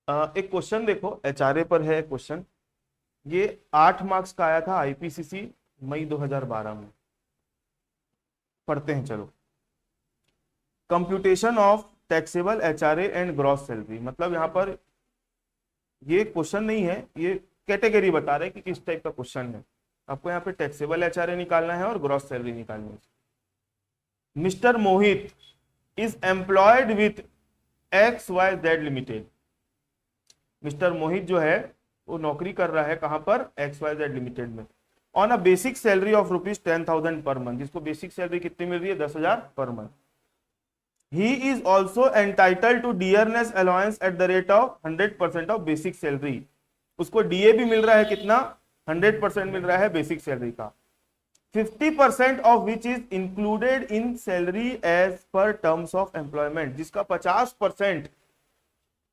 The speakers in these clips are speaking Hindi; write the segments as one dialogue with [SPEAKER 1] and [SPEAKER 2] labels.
[SPEAKER 1] एक क्वेश्चन देखो, एचआरए पर है क्वेश्चन। ये 8 मार्क्स का आया था आईपीसीसी मई 2012 में। पढ़ते हैं चलो। Computation of taxable HRA and gross salary, मतलब यहाँ पर ये क्वेश्चन नहीं है, ये कैटेगरी बता रहे हैं कि किस टाइप का क्वेश्चन है। आपको यहाँ पे टैक्सेबल एचआरए निकालना है और ग्रॉस सैलरी निकालनी है। Mister Mohit is employed with X Y Z limited. Mister Mohit जो है वो नौकरी कर रहा है कहां पर, एक्स वाई जेड लिमिटेड में। On a basic salary of ₹10,000 per month, जिसको बेसिक सैलरी कितनी मिल रही है, 10,000 per month. He is also entitled to dearness allowance at the rate ऑफ 100% ऑफ बेसिक सैलरी। उसको डीए भी मिल रहा है कितना, 100% मिल रहा है बेसिक सैलरी का। 50% of which is included in salary as per terms of employment, जिसका 50%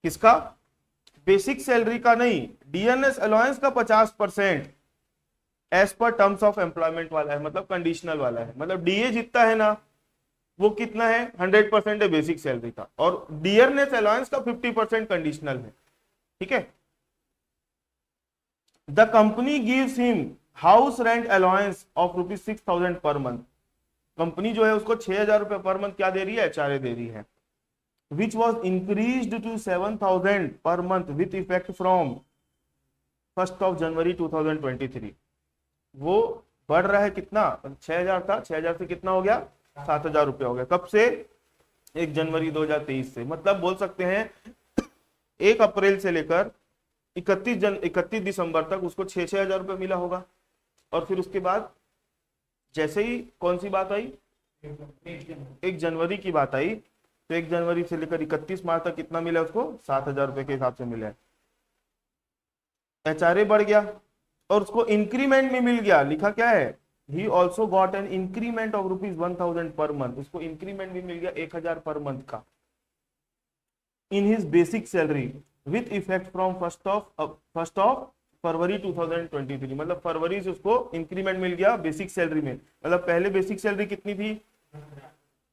[SPEAKER 1] किसका, बेसिक सैलरी का नहीं, डीएनएस अलाउंस का 50% as per terms of employment वाला है, मतलब कंडीशनल वाला है। मतलब डीए जितना है ना वो कितना है, 100% है बेसिक सैलरी का, और डियरनेस अलाउंस का 50% कंडीशनल है। ठीक है। The company gives him house rent allowance of ₹6,000 per month. Company जो है उसको 6,000 रुपए पर मंथ क्या दे रही है, एचआरए दे रही है। Which was increase to 7,000 per month with effect from 1 January 2023। वो बढ़ रहा है कितना, 6,000 था, 6,000 से कितना हो गया, 7,000 रुपया हो गया। कब से, 1 जनवरी 2023 से। मतलब बोल सकते हैं 1 अप्रैल से लेकर 31 दिसंबर तक उसको 6,000 रुपये मिला होगा। और फिर उसके बाद जैसे ही कौन सी बात आई, 1 जनवरी की बात आई, तो 1 जनवरी से लेकर 31 मार्च तक कितना मिला उसको, 7,000 रुपए के हिसाब से मिला है। एचआरए बढ़ गया और उसको इंक्रीमेंट भी मिल गया। लिखा क्या है, he also got an increment of ₹1,000 per month. उसको इंक्रीमेंट भी मिल गया 1,000 पर मंथ का in his basic salary with effect from first of February 2023। मतलब फरवरी से उसको इंक्रीमेंट मिल गया बेसिक सैलरी में। मतलब पहले बेसिक सैलरी कितनी थी,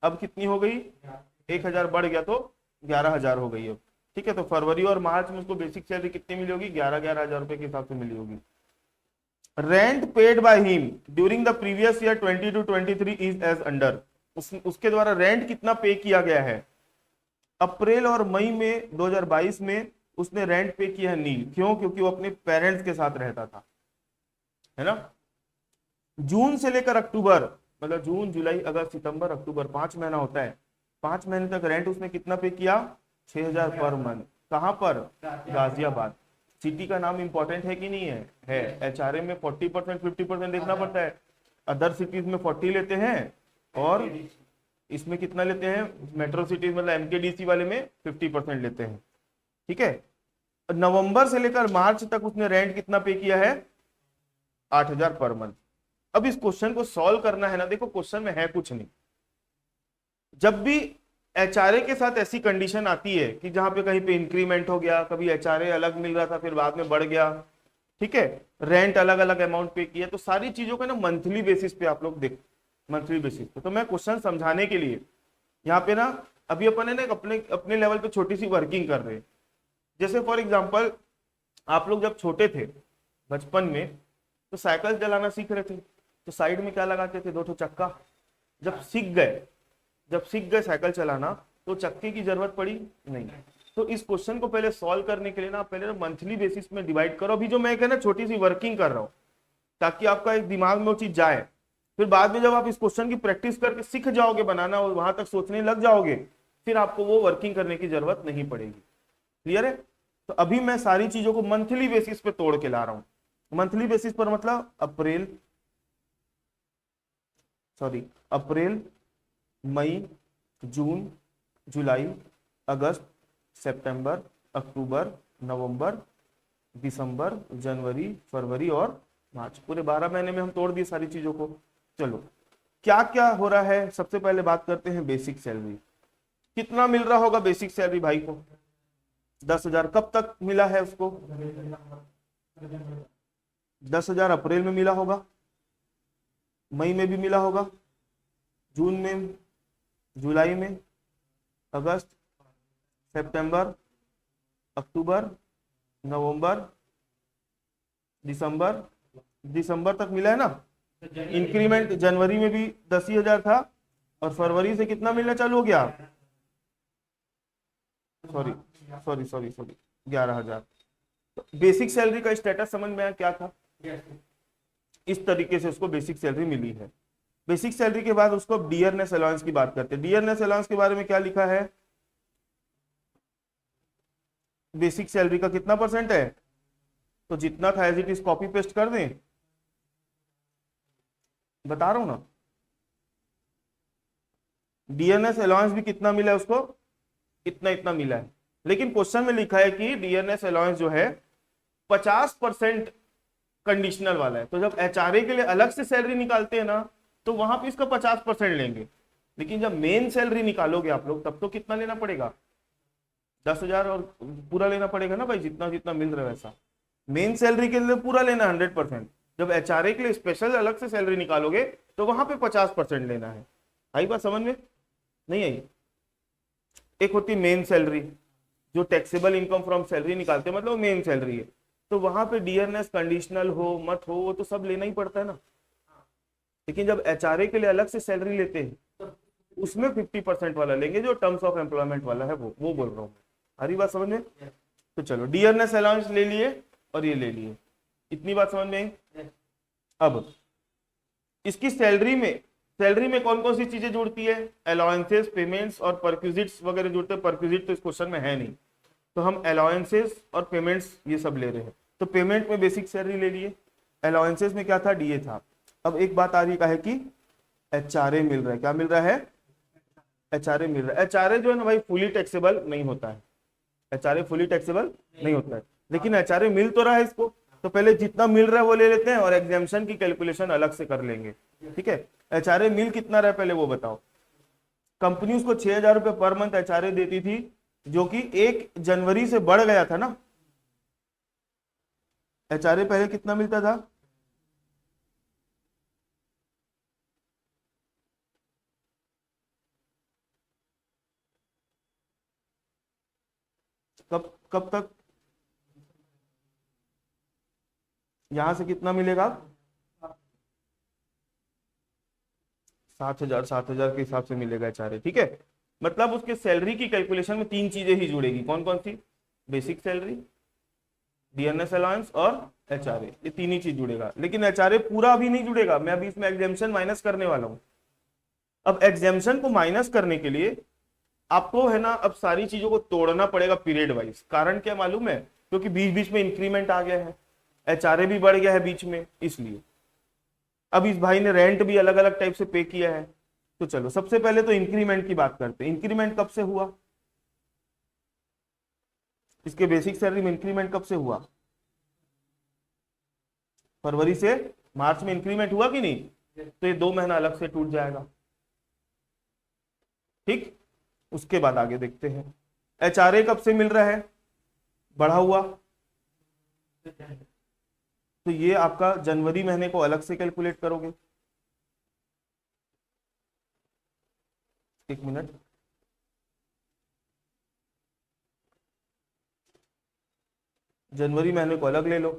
[SPEAKER 1] अब कितनी हो गई, 1,000 बढ़ गया तो 11,000 हो गई अब। ठीक है। तो फरवरी और मार्च में उसको बेसिक सैलरी कितनी मिली होगी, 11,000 रुपए के हिसाब से मिली होगी। Rent paid by him during the previous year 20 to 23 is as under. उसके द्वारा रेंट कितना पे किया गया है, अप्रैल और मई में 2022 में उसने रेंट पे किया है नील। क्यों, क्योंकि वो अपने पेरेंट्स के साथ रहता था, है ना। जून से लेकर अक्टूबर, मतलब जून जुलाई अगस्त सितंबर अक्टूबर, 5 महीना होता है। 5 महीने तक रेंट उसने कितना पे किया, 6,000 पर मंथ। कहां पर, गाजियाबाद। सिटी का नाम इंपॉर्टेंट है कि नहीं है एचआरए में 40% 50% देखना पड़ता है। अदर सिटीज में 40 लेते हैं और इसमें कितना लेते हैं, मेट्रो सिटीज मतलब एमकेडीसी वाले में 50% लेते हैं। ठीक है। नवंबर से लेकर मार्च तक उसने रेंट कितना पे किया है, 8,000 पर मंथ। अब इस क्वेश्चन को सॉल्व करना है ना, देखो क्वेश्चन में है कुछ नहीं। जब भी एचआरए के साथ ऐसी कंडीशन आती है कि जहां पे कहीं पे इंक्रीमेंट हो गया, कभी एचआरए अलग मिल रहा था फिर बाद में बढ़ गया, ठीक है, रेंट अलग अलग अमाउंट पे किया, तो सारी चीजों को ना मंथली बेसिस पे आप लोग देख, मंथली बेसिस पे। तो मैं क्वेश्चन समझाने के लिए यहाँ पे ना, अभी अपन है ना अपने अपने लेवल पे छोटी सी वर्किंग कर रहे हैं। जैसे फॉर एग्जाम्पल आप लोग जब छोटे थे बचपन में, तो साइकिल चलाना सीख रहे थे, तो साइड में क्या लगाते थे, 2 ठो चक्का। जब सीख गए साइकिल चलाना, तो चक्के की जरूरत पड़ी नहीं। तो इस क्वेश्चन को पहले सॉल्व करने के लिए ना, पहले मंथली बेसिस में डिवाइड करो। अभी जो मैं कहना छोटी सी वर्किंग कर रहा हूं, ताकि आपका एक दिमाग में वो चीज जाए। फिर बाद में जब आप इस क्वेश्चन की प्रैक्टिस करके सीख जाओगे बनाना और वहां तक सोचने लग जाओगे, फिर आपको वो वर्किंग करने की जरूरत नहीं पड़ेगी। क्लियर है। तो अभी मैं सारी चीजों को मंथली बेसिस पे तोड़ के ला रहा हूं। मंथली बेसिस पर मतलब अप्रैल, मई, जून, जुलाई, अगस्त, सितंबर, अक्टूबर, नवंबर, दिसंबर, जनवरी, फरवरी और मार्च। पूरे 12 महीने में हम तोड़ दिए सारी चीजों को। चलो क्या क्या हो रहा है, सबसे पहले बात करते हैं बेसिक सैलरी। कितना मिल रहा होगा बेसिक सैलरी भाई को, 10,000। कब तक मिला है उसको, 10,000 अप्रैल में मिला होगा, मई में भी मिला होगा, जून में, जुलाई में, अगस्त, सितंबर, अक्टूबर, नवंबर, दिसंबर, दिसंबर तक मिला है ना। इंक्रीमेंट जनवरी में भी 10,000 था और फरवरी से कितना मिलना चालू हो गया, sorry sorry sorry sorry 11,000। Basic salary का स्टेटस समझ में आया क्या था। इस तरीके से उसको बेसिक सैलरी मिली है। बेसिक सैलरी के बाद उसको डियरनेस अलाउंस की बात करते हैं। डियरनेस अलाउंस के बारे में क्या लिखा है, बेसिक सैलरी का कितना परसेंट है, तो जितना था as it is copy paste कर दें, बता रहा हूं ना। डियरनेस अलाउंस भी कितना मिला है उसको, इतना इतना मिला है। लेकिन क्वेश्चन में लिखा है कि डियरनेस अलाउंस जो है 50% कंडीशनल वाला है। तो जब एचआरए के लिए अलग से सैलरी निकालते हैं ना, तो वहां पे इसका 50% लेंगे। लेकिन जब मेन सैलरी निकालोगे आप लोग, तब तो कितना लेना पड़ेगा, 10,000 और पूरा लेना पड़ेगा ना भाई, जितना जितना मिल रहा है वैसा। मेन सैलरी के लिए पूरा लेना 100%। जब एचआरए के लिए स्पेशल अलग से सैलरी निकालोगे, तो वहां पे 50% लेना है। आई बात समझ में, नहीं आई। एक होती मेन सैलरी, जो टैक्सेबल इनकम फ्रॉम सैलरी निकालते हैं, मतलब मेन सैलरी है। तो वहां पे डियरनेस कंडीशनल हो मत हो, वो तो सब लेना ही पड़ता है ना। लेकिन जब एचआरए के लिए अलग से सैलरी लेते हैं, उसमें 50% वाला लेंगे, जो टर्म्स ऑफ एम्प्लॉयमेंट वाला है वो बोल रहा हूँ। हरी बात समझ में। तो चलो डियरनेस अलाउंस ले लिए और ये ले लिए, इतनी बात समझ में आई। अब इसकी सैलरी में कौन कौन सी चीजें जुड़ती है, अलाउंसेस, पेमेंट्स और परक्यूजिट्स वगैरह जुड़ते हैं। परक्यूजिट तो इस क्वेश्चन में है नहीं, तो हम अलाउंसेस और पेमेंट्स ये सब ले रहे हैं। तो पेमेंट में बेसिक सैलरी ले लिए, अलाउंसेस में क्या था, डीए था। अब एक बात आ रही है कि एचआरए मिल रहा है, क्या मिल रहा है, एचआरए मिल रहा है। एचआरए जो है ना भाई फुली टैक्सेबल नहीं होता है, एचआरए फुली टैक्सेबल नहीं होता है। लेकिन एचआरए मिल तो रहा है इसको, तो पहले जितना मिल रहा है वो ले लेते हैं और एग्जाम्पशन की कैलकुलेशन अलग से कर लेंगे। ठीक है, एचआरए मिल कितना रहा पहले वो बताओ। कंपनी उसको 6,000 रुपए पर मंथ एचआरए देती थी, जो कि 1 जनवरी से बढ़ गया था ना। एचआरए पहले कितना मिलता था, कब कब तक, यहां से कितना मिलेगा, 7,000 7,000 के हिसाब से मिलेगा एचआरए। ठीक है, मतलब उसके सैलरी की कैलकुलेशन में 3 चीजें ही जुड़ेगी। कौन कौन सी, बेसिक सैलरी, डीएनएस अलाउंस और एचआरए, ये 3 ही चीज जुड़ेगा। लेकिन एचआरए पूरा अभी नहीं जुड़ेगा, मैं अभी इसमें एग्जाम्पशन माइनस करने वाला हूं। अब एग्जाम्पशन को माइनस करने के लिए आपको है ना, अब सारी चीजों को तोड़ना पड़ेगा पीरियड वाइज। कारण क्या मालूम है, क्योंकि बीच बीच में इंक्रीमेंट आ गया है, एचआरए भी बढ़ गया है बीच में, इसलिए अब इस भाई ने रेंट भी अलग अलग टाइप से पे किया है। तो चलो सबसे पहले तो इंक्रीमेंट की बात करते हैं। इंक्रीमेंट कब से हुआ, इसके बेसिक सैलरी में इंक्रीमेंट कब से हुआ, फरवरी से मार्च में इंक्रीमेंट हुआ कि नहीं, तो ये 2 महीना अलग से टूट जाएगा। ठीक, उसके बाद आगे देखते हैं एचआरए कब से मिल रहा है, बढ़ा हुआ। तो ये आपका जनवरी महीने को अलग से कैलकुलेट करोगे, 1 मिनट, जनवरी महीने को अलग ले लो।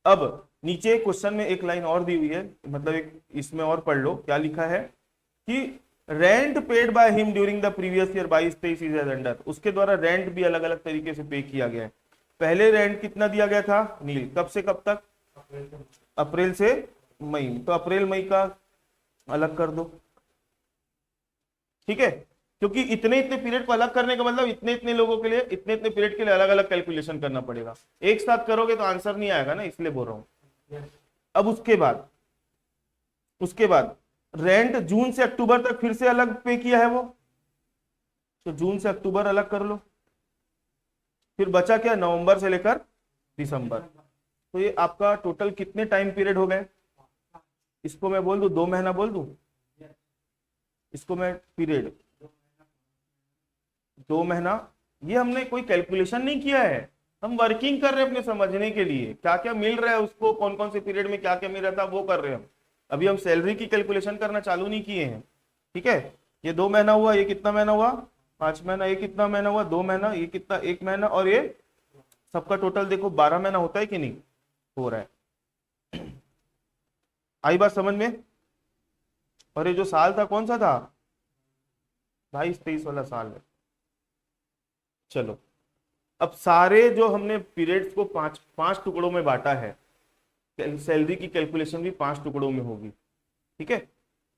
[SPEAKER 1] अब नीचे क्वेश्चन में एक लाइन और दी हुई है, मतलब एक इसमें और पढ़ लो क्या लिखा है कि rent paid by him during the previous year 22-23 is as under. उसके द्वारा रेंट भी अलग अलग तरीके से पे किया गया है। पहले रेंट कितना दिया गया था, नील, कब से कब तक, अप्रैल से मई। तो अप्रैल मई का अलग कर दो। ठीक है, क्योंकि इतने इतने पीरियड को अलग करने का मतलब इतने इतने लोगों के लिए इतने इतने पीरियड के लिए अलग अलग कैलकुलेशन करना पड़ेगा। एक साथ करोगे तो आंसर नहीं आएगा ना, इसलिए बोल रहा हूं। अब उसके बाद रेंट जून से अक्टूबर तक फिर से अलग पे किया है वो, तो जून से अक्टूबर अलग कर लो। फिर बचा क्या, नवंबर से लेकर दिसंबर। तो ये आपका टोटल कितने टाइम पीरियड हो गए, इसको मैं बोल दूं 2 महीना बोल दूं, इसको मैं पीरियड 2 महीना। ये हमने कोई कैलकुलेशन नहीं किया है, हम वर्किंग कर रहे हैं अपने समझने के लिए, क्या क्या मिल रहा है उसको, कौन कौन से पीरियड में क्या क्या मिल रहा था वो कर रहे हैं हम। अभी हम सैलरी की कैलकुलेशन करना चालू नहीं किए हैं। ठीक है, ये 2 महीना हुआ, ये कितना महीना हुआ, 5 महीना, ये कितना महीना हुआ, 2 महीना, ये कितना 1 महीना, और ये सबका टोटल देखो 12 महीना होता है कि नहीं, हो रहा है। आई बात समझ में? और ये जो साल था कौन सा था, 22-23 वाला साल है। चलो, अब सारे जो हमने पीरियड्स को पांच पांच टुकड़ों में बांटा है, सैलरी की कैलकुलेशन भी 5 टुकड़ों में होगी। ठीक है,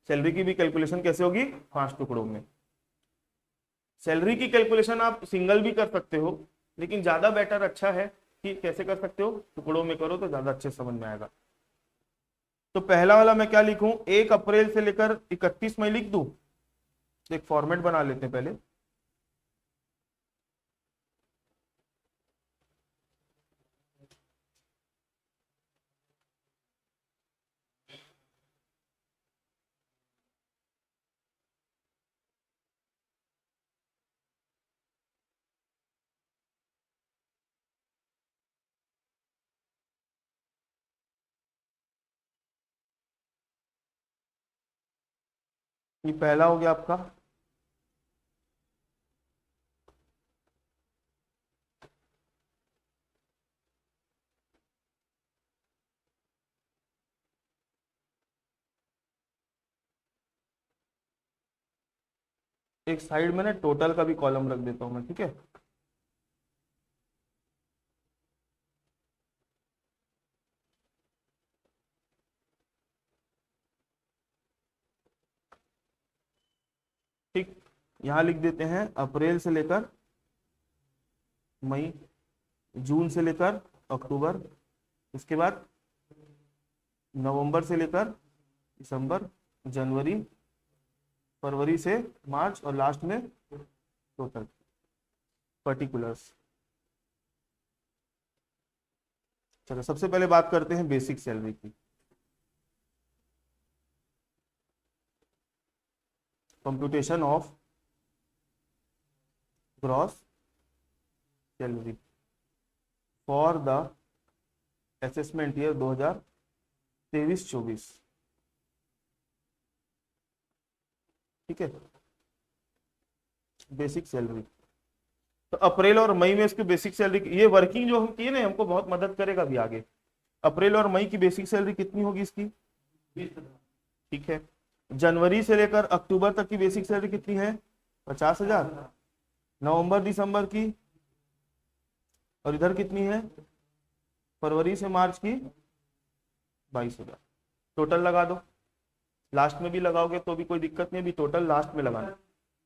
[SPEAKER 1] सैलरी की भी कैलकुलेशन कैसे होगी, 5 टुकड़ों में। सैलरी की कैलकुलेशन आप सिंगल भी कर सकते हो, लेकिन ज्यादा बेटर अच्छा है कि कैसे कर सकते हो, टुकड़ों में करो तो ज्यादा अच्छे समझ में आएगा। तो पहला वाला मैं क्या लिखूं, 1 अप्रैल से लेकर 31 मई लिख दूं। एक फॉर्मेट बना लेते हैं पहले। ये पहला हो गया आपका। एक साइड में ना टोटल का भी कॉलम रख देता हूं मैं, ठीक है। ठीक, यहां लिख देते हैं अप्रैल से लेकर मई, जून से लेकर अक्टूबर, इसके बाद नवंबर से लेकर दिसंबर, जनवरी, फरवरी से मार्च, और लास्ट में टोटल पर्टिकुलर्स। चलो, सबसे पहले बात करते हैं बेसिक सैलरी की। Computation of gross salary for the assessment year 2023-24। ठीक है, बेसिक सैलरी। तो अप्रैल और मई में इसकी बेसिक सैलरी, ये वर्किंग जो हम किए ना, हमको बहुत मदद करेगा भी आगे। अप्रैल और मई की बेसिक सैलरी कितनी होगी इसकी, 20,000। ठीक है, जनवरी से लेकर अक्टूबर तक की बेसिक सैलरी कितनी है, 50,000। नवंबर दिसंबर की, और इधर कितनी है, फरवरी से मार्च की 22,000। टोटल लगा दो, लास्ट में भी लगाओगे तो भी कोई दिक्कत नहीं, अभी टोटल लास्ट में लगाना।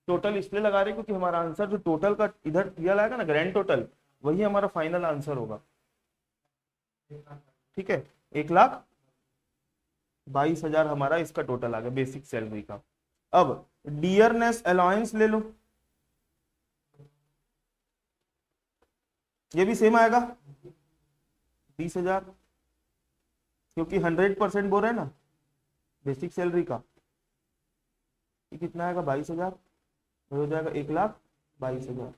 [SPEAKER 1] टोटल इसलिए लगा रहे क्योंकि हमारा आंसर जो टोटल का इधर दिया लाएगा ना, ग्रैंड टोटल, वही हमारा फाइनल आंसर होगा। ठीक है, 1,22,000 हमारा इसका टोटल आ गया बेसिक सैलरी का। अब डियरनेस अलाउंस ले लो, ये भी सेम आएगा 20,000, क्योंकि 100% बोल रहे हैं ना बेसिक सैलरी का। ये कितना आएगा, 22,000, हो जाएगा 1,22,000।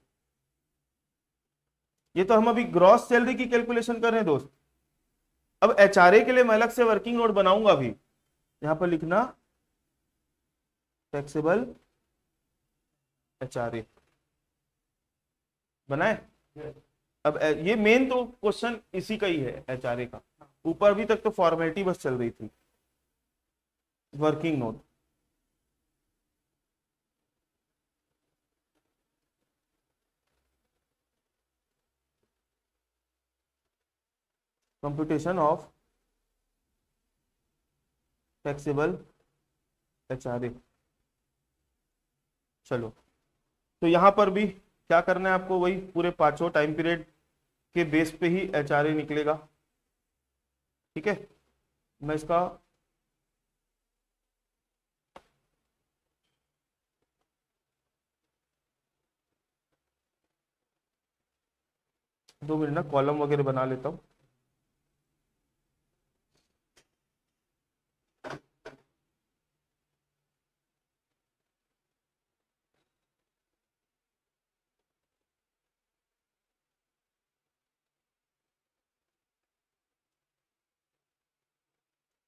[SPEAKER 1] ये तो हम अभी ग्रॉस सैलरी की कैलकुलेशन कर रहे हैं दोस्त। अब एचआरए के लिए मैं अलग से वर्किंग नोट बनाऊंगा भी, यहां पर लिखना टैक्सेबल एचआरए बनाए। अब ये मेन तो क्वेश्चन इसी का ही है एचआरए का, ऊपर भी तक तो फॉर्मेलिटी बस चल रही थी। Working note, computation of taxable HRA. चलो, तो यहां पर भी क्या करना है आपको, वही पूरे पांचों टाइम पीरियड के बेस पे ही एचआरए निकलेगा। ठीक है, मैं इसका दो मिनट ना कॉलम वगैरह बना लेता हूँ।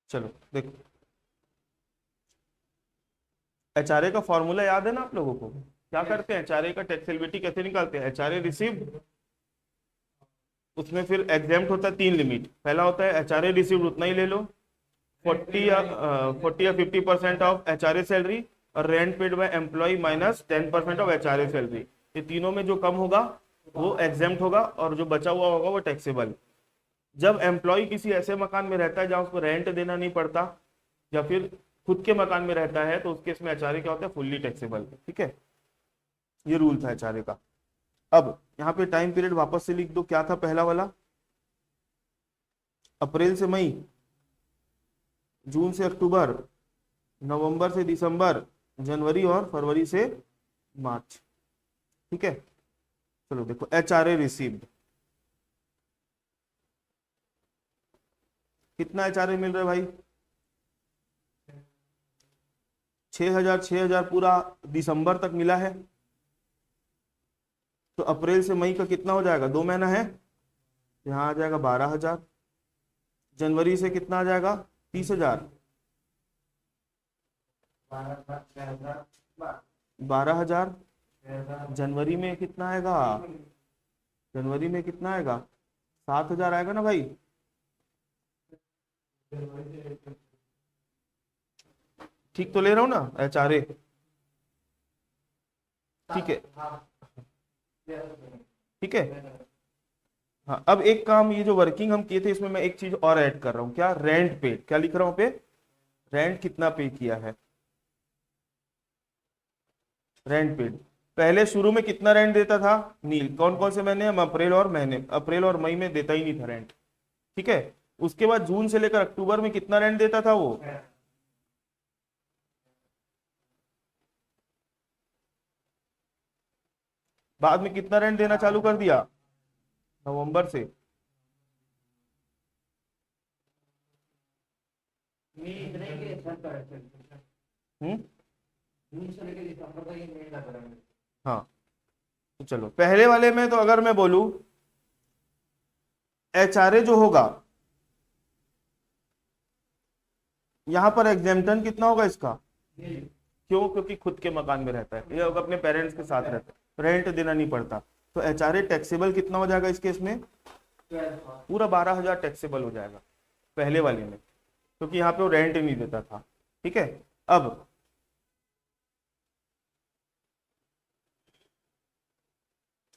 [SPEAKER 1] चलो देखो, एचआरए का फॉर्मूला याद है ना आप लोगों को, क्या करते हैं एचआरए का टैक्सेबिलिटी कैसे निकालते हैं, एचआरए रिसीव्ड उसमें फिर एग्जाम्प्ट होता है 3 लिमिट। पहला होता है एचआरए रिसीव्ड उतना ही ले लो, 40 या 50% ऑफ एचआरए सैलरी, और rent paid by employee minus 10% of HRA salary. ये तीनों में जो कम होगा वो एग्जाम्प्ट होगा, और जो बचा हुआ होगा वो टैक्सेबल। जब एम्प्लॉय किसी ऐसे मकान में रहता है जहां उसको रेंट देना नहीं पड़ता, या फिर खुद के मकान में रहता है, तो उसके इसमें एचआरए क्या होता है, फुल्ली टैक्सेबल। ठीक है, ये रूल था एचआरए का। अब यहाँ पे टाइम पीरियड वापस से लिख दो, क्या था पहला वाला, अप्रैल से मई, जून से अक्टूबर, नवंबर से दिसंबर, जनवरी और फरवरी से मार्च। ठीक है, चलो देखो एचआरए रिसीव्ड, कितना एचआरए मिल रहा है भाई, 6,000 पूरा दिसंबर तक मिला है। तो अप्रैल से मई का कितना हो जाएगा, 2 महीना है, यहाँ आ जाएगा 12,000। जनवरी से कितना आ जाएगा, 30,000। 12,000। जनवरी में कितना आएगा, जनवरी में कितना आएगा, 7,000 आएगा ना भाई। ठीक तो ले रहा हूँ ना एचआरए, ठीक है, ठीक है। हाँ, अब एक काम, ये जो वर्किंग हम किए थे इसमें मैं एक चीज और ऐड कर रहा हूँ, क्या, रेंट पेड। क्या लिख रहा हूँ पे, रेंट कितना पे किया है, रेंट पेड। पहले शुरू में कितना रेंट देता था, नील, कौन कौन से महीने, हम अप्रैल और मई में देता ही नहीं था रेंट। ठीक है, उसके बाद जून से लेकर अक्टूबर में कितना रेंट देता था वो, बाद में कितना रेंट देना चालू कर दिया, नवंबर से। हम्म, हाँ, तो चलो पहले वाले में तो अगर मैं बोलूं एचआरए जो होगा, यहां पर एग्जेम्पटन कितना होगा इसका, क्यों, क्योंकि खुद के मकान में रहता है, ये अपने पेरेंट्स के साथ रहता है, रेंट देना नहीं पड़ता। तो एचआरए टैक्सेबल कितना हो जाएगा इस केस में, पूरा 12,000 टैक्सेबल हो जाएगा पहले वाले में, क्योंकि यहाँ पे वो रेंट नहीं देता था। ठीक है, अब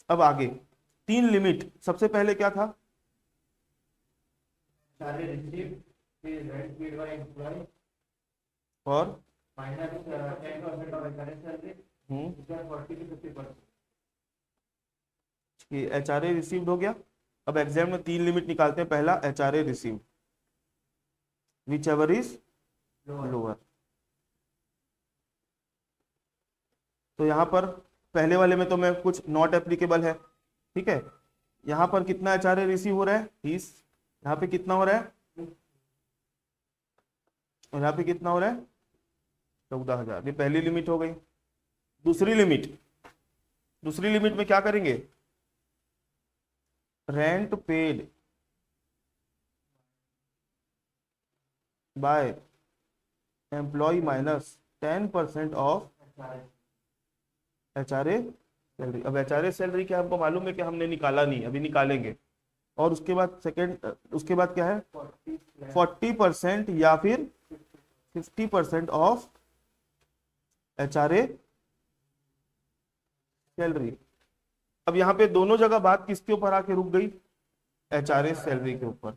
[SPEAKER 1] आगे 3 लिमिट। सबसे पहले क्या था, और एचआरए रिसीव्ड हो गया। अब एग्जाम में 3 लिमिट निकालते हैं, पहला HRA received, which ever is lower. तो यहाँ पर पहले वाले में तो मैं कुछ नॉट एप्लीकेबल है। ठीक है, यहाँ पर कितना एचआरए रिसीव हो रहा है, 30, यहाँ पे कितना हो रहा है, और यहाँ पे कितना हो रहा है, 14,000। ये पहली लिमिट हो गई। दूसरी लिमिट में क्या करेंगे, rent paid by employee minus 10% of HRA salary. अब एचआरए सैलरी क्या हमको मालूम है कि हमने निकाला नहीं, अभी निकालेंगे। और उसके बाद उसके बाद क्या है, 40% या फिर 50% ऑफ एचआरए सैलरी। अब यहाँ पे दोनों जगह बात किसके ऊपर आके रुक गई, एचआरए सैलरी के ऊपर।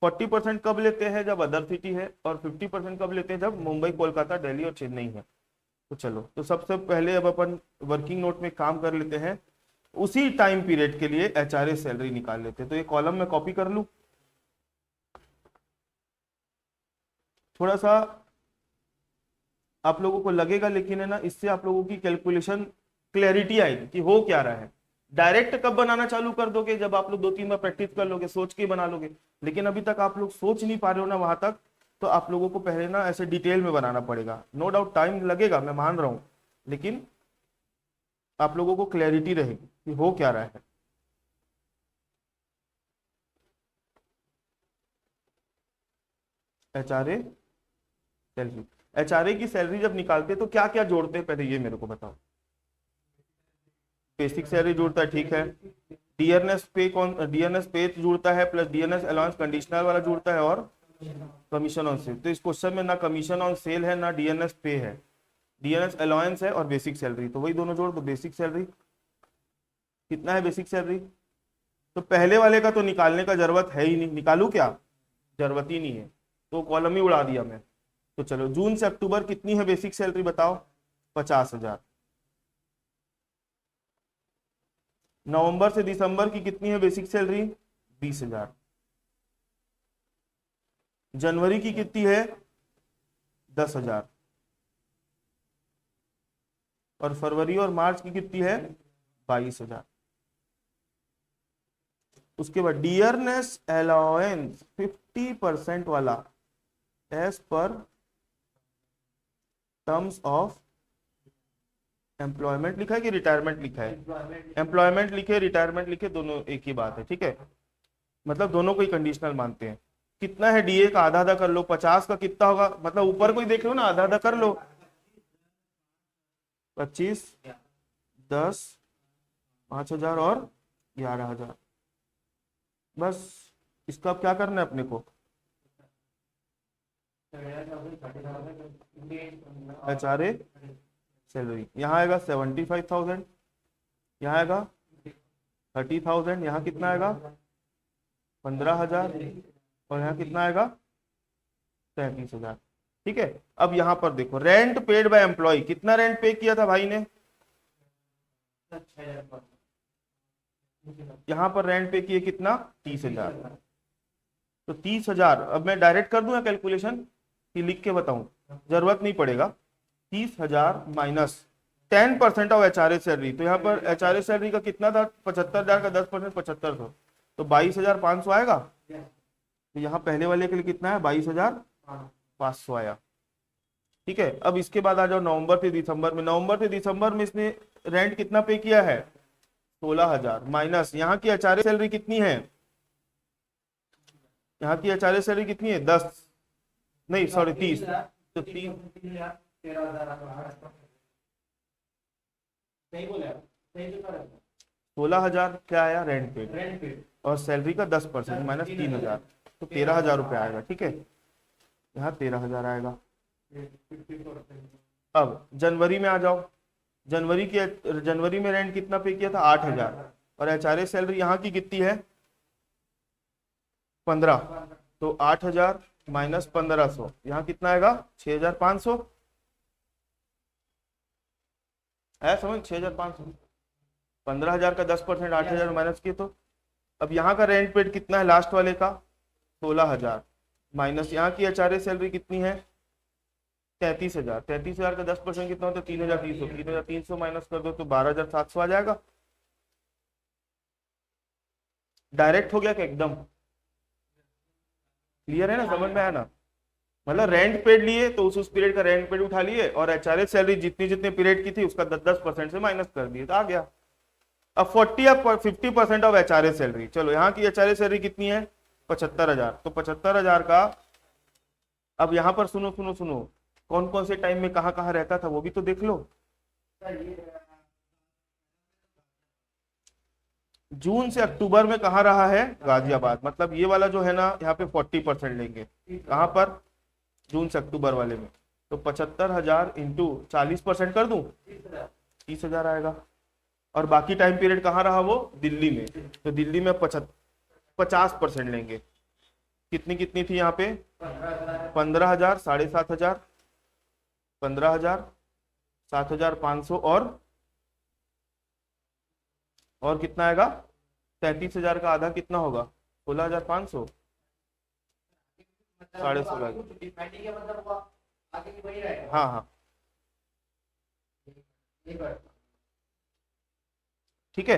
[SPEAKER 1] 40% कब लेते हैं, जब अदर सिटी है, और 50% कब लेते हैं, जब मुंबई, कोलकाता, दिल्ली और चेन्नई है। तो चलो, तो सबसे पहले अब अपन वर्किंग नोट में काम कर लेते हैं, उसी टाइम पीरियड के लिए एचआरए सैलरी निकाल लेते हैं। तो ये कॉलम में कॉपी कर लूं, थोड़ा सा आप लोगों को लगेगा, लेकिन है ना, इससे आप लोगों की कैलकुलेशन क्लैरिटी आएगी कि हो क्या रहा है। डायरेक्ट कब बनाना चालू कर दोगे, जब आप लोग 2-3 बार प्रैक्टिस कर लोगे, सोच के बना लोगे। लेकिन अभी तक आप लोग सोच नहीं पा रहे हो ना वहां तक, तो आप लोगों को पहले ना ऐसे डिटेल में बनाना पड़ेगा। नो डाउट टाइम लगेगा, मैं मान रहा हूं, लेकिन आप लोगों को क्लैरिटी रहेगी कि हो क्या रहा है। एचआरए सैलरी, एचआरए की सैलरी जब निकालते हैं तो क्या क्या जोड़ते हैं, पहले ये मेरे को बताओ। बेसिक सैलरी जोड़ता है, ठीक है, डीएनएस पे कौन, डीएनएस पे जुड़ता है प्लस डीएनएस अलाउंस कंडीशनल वाला जुड़ता है और कमीशन ऑन सेल। तो इस क्वेश्चन में ना कमीशन ऑन सेल है ना डीएनएस पे है, डीएनएस अलाउंस है और बेसिक सैलरी, तो वही दोनों जोड़ दो। बेसिक सैलरी कितना है, बेसिक सैलरी तो पहले वाले का तो निकालने का जरूरत है ही नहीं, निकालू क्या, जरूरत ही नहीं है, तो कॉलम ही उड़ा दिया मैं। तो चलो जून से अक्टूबर कितनी है बेसिक सैलरी बताओ, 50,000। नवंबर से दिसंबर की कितनी है बेसिक सैलरी, 20,000। जनवरी की कितनी है, 10,000। और फरवरी और मार्च की कितनी है, 22,000। उसके बाद डियरनेस अलाउंस 50% वाला as per terms of employment लिखा है कि रिटायरमेंट लिखा है, एम्प्लॉयमेंट लिखे रिटायरमेंट लिखे दोनों एक ही बात है, ठीक है, मतलब दोनों को ही कंडीशनल मानते हैं। कितना है डीए का, आधा आधा कर लो, 50 का कितना होगा, मतलब ऊपर कोई देख लो ना, आधा आधा कर लो, 25, 10, 5,000 और 11,000। बस इसका अब क्या करना है अपने को, HRA सैलरी, यहाँ आएगा 75,000, यहाँ आएगा 30,000, यहाँ कितना आएगा 15,000 और यहाँ कितना आएगा 33,000। ठीक है, अब यहाँ पर देखो रेंट पेड बाय एम्प्लॉय, कितना रेंट पे किया था भाई ने, यहाँ पर रेंट पे किए कितना, 30,000। तो 30,000 अब मैं डायरेक्ट कर दूं या कैलकुलेशन कि लिख के बताऊं, जरूरत नहीं पड़ेगा। 30,000 माइनस 10% ऑफ HRA सैलरी, तो यहाँ पर HRA सैलरी का कितना था, 75,000 का 10% 7500, तो 22,500 आएगा। तो यहाँ पहले वाले के लिए कितना है, 22,500 आया। ठीक है, अब इसके बाद आ जाओ नवंबर से दिसंबर में, नवंबर से दिसंबर में इसने रेंट कितना पे किया है, 16,000 माइनस यहाँ की HRA सैलरी कितनी है, यहाँ की HRA सैलरी कितनी है, 10 नहीं सॉरी 30, तो 16,000 क्या आया रेंट पे और सैलरी का 10% माइनस 3,000, तो 13,000 रुपये आएगा। ठीक है, यहाँ 13,000 आएगा। अब जनवरी में आ जाओ, जनवरी में रेंट कितना पे किया था, 8,000 और HRA सैलरी यहाँ की कितनी है 15, तो 8,000 माइनस 1,500, यहाँ कितना आएगा 6,500 है, समझ 6,500, 15,000 का 10% 8,000 माइनस किए तो अब यहाँ का रेंट पेड कितना है लास्ट वाले का 16,000 माइनस यहाँ की HRA सैलरी कितनी है 33,000, 33,000 का 10% कितना होता है 3,300, 3,300 माइनस कर दो तो 12,700 आ जाएगा। डायरेक्ट हो गया क्या, एकदम क्लियर है ना, समझ में आया ना, मतलब रेंट पेड लिए तो उस पीरियड का रेंट पेड उठा लिए और HRA सैलरी जितनी जितने पीरियड की थी उसका 10% से माइनस कर दिए तो आ गया। अब 40 या 50% ऑफ HRA सैलरी, चलो यहाँ की HRA सैलरी कितनी है 75,000, तो 75,000 का अब यहाँ पर सुनो सुनो सुनो कौन कौन से टाइम में कहाँ कहाँ रहता था वो भी तो देख लो। जून से अक्टूबर में कहाँ रहा है, गाजियाबाद, मतलब ये वाला जो है ना यहाँ पे 40% लेंगे, कहाँ पर जून से अक्टूबर वाले में, तो 75,000 इंटू 40% कर दूं 30,000 आएगा। और बाकी टाइम पीरियड कहाँ रहा वो, दिल्ली में, तो दिल्ली में 50% लेंगे, कितनी कितनी थी यहाँ पे 15,000, 7,500, 15,000, 7,500 और कितना आएगा 33,000 का आधा कितना होगा 16,500, 16,500, हाँ हाँ ठीक है।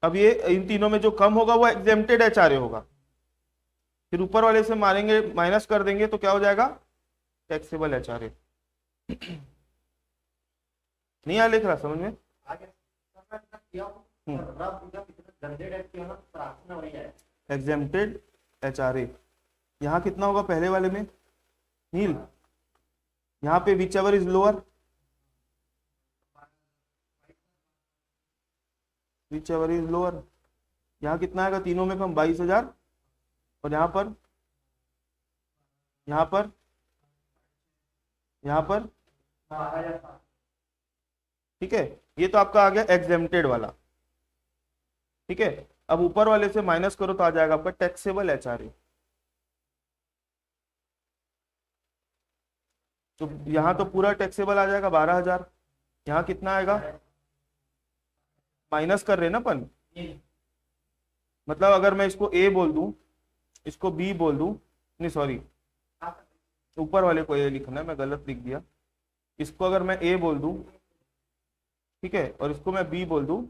[SPEAKER 1] अब ये इन तीनों में जो कम होगा वो एग्जेम्प्टेड HRA होगा, फिर ऊपर वाले से मारेंगे माइनस कर देंगे तो क्या हो जाएगा टैक्सेबल HRA। नहीं आ लिख रहा समझ में, एग्जेम्प्टेड HRA यहाँ कितना होगा पहले वाले में नील, यहाँ पे which ever is lower which ever is lower. यहाँ कितना आएगा तीनों में कम 22,000, और यहाँ पर यहाँ पर यहाँ पर ठीक है, ये तो आपका आ गया एग्जेम्प्टेड वाला। ठीक है, अब ऊपर वाले से माइनस करो तो आ जाएगा आपका टैक्सेबल एचआरए। तो यहाँ तो पूरा टैक्सेबल आ जाएगा 12,000। यहाँ कितना आएगा, माइनस कर रहे ना अपन, मतलब अगर मैं इसको ए बोल दूं, इसको बी बोल दूं, नहीं सॉरी ऊपर वाले को ए लिखना है, मैं गलत लिख दिया। इसको अगर मैं ए बोल दूं, ठीक है, और इसको मैं बी बोल दूं,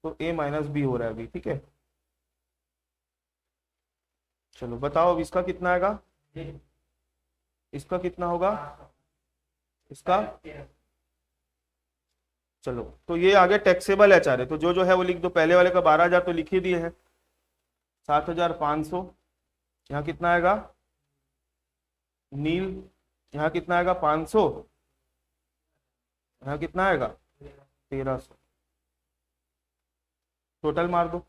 [SPEAKER 1] तो ए माइनस बी हो रहा है अभी। ठीक है, चलो बताओ अब इसका कितना आएगा, इसका कितना होगा, इसका, चलो तो ये आगे टैक्सेबल एचआरए। तो जो है वो लिख दो, पहले वाले का 12,000 तो लिख ही दिए हैं, 7,500। यहाँ कितना आएगा नील, यहाँ कितना आएगा 500, यहाँ कितना आएगा 1,300। टोटल मार दो,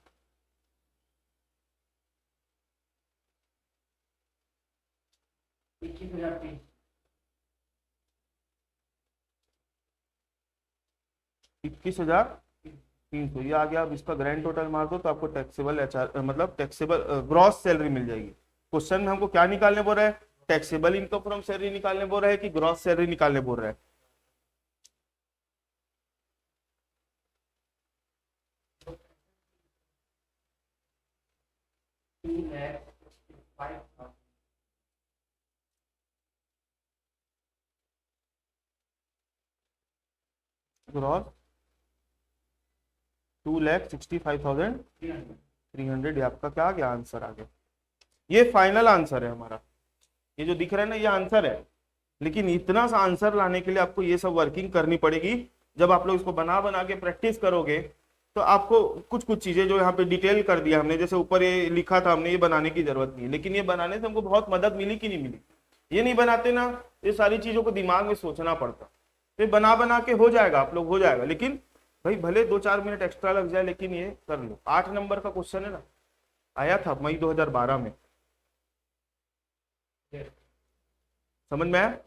[SPEAKER 1] $21,300 ये आ गया। अब इसका ग्रैंड टोटल मार दो तो आपको टैक्सेबल एचआर मतलब टैक्सेबल ग्रॉस सैलरी मिल जाएगी। क्वेश्चन में हमको क्या निकालने बोल रहा है, टैक्सेबल इनकम फ्रॉम सैलरी निकालने बोल रहा है कि ग्रॉस सैलरी निकालने बोल रहा है। ग्रॉस 2,65,300 ये आपका क्या आ गया, आंसर आ गया। ये फाइनल आंसर है हमारा, ये जो दिख रहा है ना ये आंसर है। लेकिन इतना सा आंसर लाने के लिए आपको ये सब वर्किंग करनी पड़ेगी। जब आप लोग इसको बना बना के प्रैक्टिस करोगे तो आपको कुछ कुछ चीजें जो यहाँ पे डिटेल कर दिया हमने, जैसे ऊपर ये लिखा था हमने, ये बनाने की जरूरत नहीं है। लेकिन ये बनाने से हमको बहुत मदद मिली कि नहीं मिली, ये नहीं बनाते ना, ये सारी चीजों को दिमाग में सोचना पड़ता। तो बना बना के हो जाएगा, आप लोग हो जाएगा। लेकिन भाई भले 2-4 मिनट एक्स्ट्रा लग जाए, लेकिन ये कर लो। 8 नंबर का क्वेश्चन है ना, आया था मई 2012 में, समझ में आया।